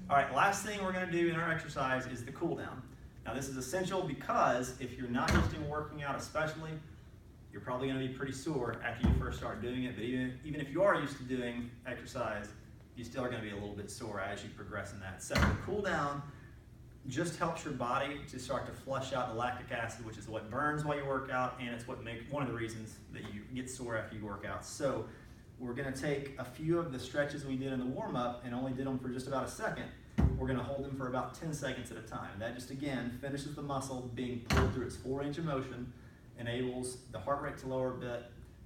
All right, last thing we're gonna do in our exercise is the cool down. Now this is essential because if you're not used to working out especially, you're probably gonna be pretty sore after you first start doing it, but even if you are used to doing exercise, you still are gonna be a little bit sore as you progress in that. So the cool down just helps your body to start to flush out the lactic acid, which is what burns while you work out, and it's what makes one of the reasons that you get sore after you work out. So we're gonna take a few of the stretches we did in the warm-up and only did them for just about a second. We're gonna hold them for about 10 seconds at a time. That just, again, finishes the muscle being pulled through its full range of motion, enables the heart rate to lower a bit,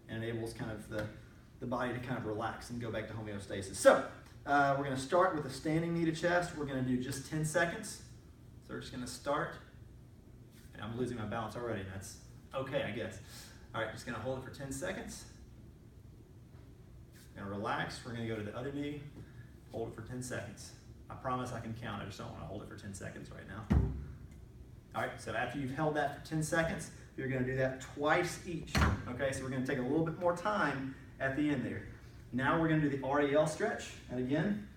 and enables kind of the body to kind of relax and go back to homeostasis. So we're gonna start with a standing knee to chest. We're gonna do just 10 seconds. So we're just gonna start, and I'm losing my balance already, and that's okay, I guess. All right, just gonna hold it for 10 seconds. Gonna relax, we're gonna go to the other knee, hold it for 10 seconds. I promise I can count, I just don't wanna hold it for 10 seconds right now. All right, so after you've held that for 10 seconds, you're gonna do that twice each, okay? So we're gonna take a little bit more time at the end there. Now we're gonna do the RDL stretch, and again,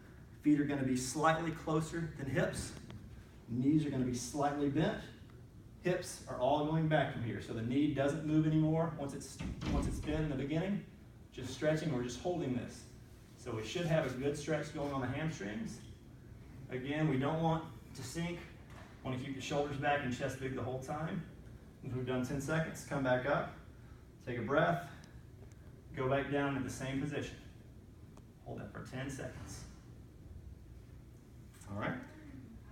feet are gonna be slightly closer than hips. Knees are gonna be slightly bent. Hips are all going back from here. So the knee doesn't move anymore once it's bent in the beginning. Just stretching or just holding this. So we should have a good stretch going on the hamstrings. Again, we don't want to sink. Want to keep your shoulders back and chest big the whole time. Once we've done 10 seconds, come back up, take a breath, go back down in the same position. Hold that for 10 seconds. All right.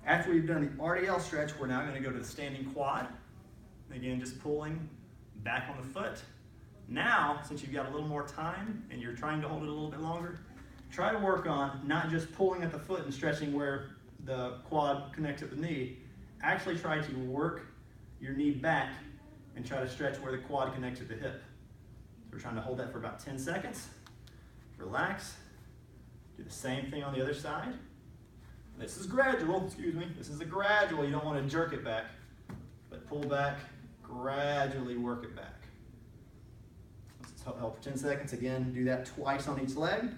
After we've done the RDL stretch, we're now going to go to the standing quad. Again, just pulling back on the foot. Now, since you've got a little more time and you're trying to hold it a little bit longer, try to work on not just pulling at the foot and stretching where the quad connects at the knee. Actually try to work your knee back and try to stretch where the quad connects at the hip. So we're trying to hold that for about 10 seconds. Relax. Do the same thing on the other side. This is gradual, excuse me. This is a gradual, you don't want to jerk it back, but pull back, gradually work it back. Let's hold for 10 seconds. Again, do that twice on each leg.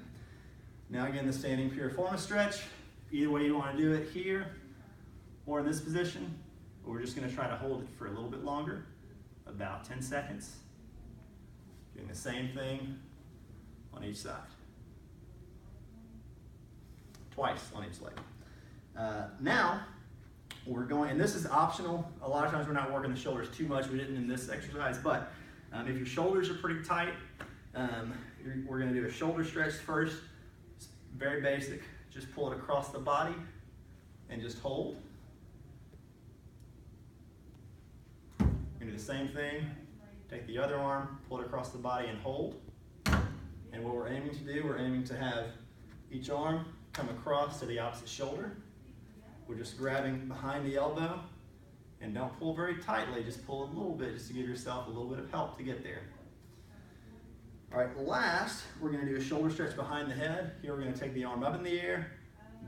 Now again, the standing piriformis stretch. Either way you want to do it, here or in this position, but we're just going to try to hold it for a little bit longer, about 10 seconds. Doing the same thing on each side. Twice on each leg. Now, we're going, and this is optional. A lot of times we're not working the shoulders too much. We didn't in this exercise, but if your shoulders are pretty tight, we're going to do a shoulder stretch first. It's very basic. Just pull it across the body and just hold. We're going to do the same thing. Take the other arm, pull it across the body and hold. And what we're aiming to do, we're aiming to have each arm come across to the opposite shoulder. We're just grabbing behind the elbow, and don't pull very tightly, just pull a little bit just to give yourself a little bit of help to get there. All right, last, we're gonna do a shoulder stretch behind the head. Here we're gonna take the arm up in the air,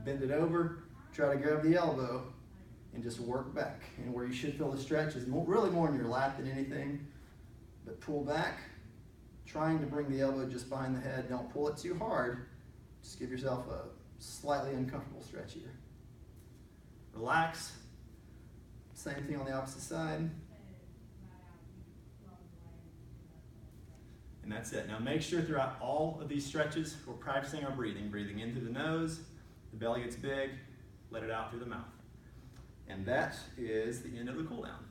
bend it over, try to grab the elbow, and just work back. And where you should feel the stretch is really more in your lap than anything, but pull back, trying to bring the elbow just behind the head. Don't pull it too hard. Just give yourself a slightly uncomfortable stretch here. Relax. Same thing on the opposite side. And that's it. Now make sure throughout all of these stretches, we're practicing our breathing. Breathing in through the nose, the belly gets big, let it out through the mouth. And that is the end of the cool down.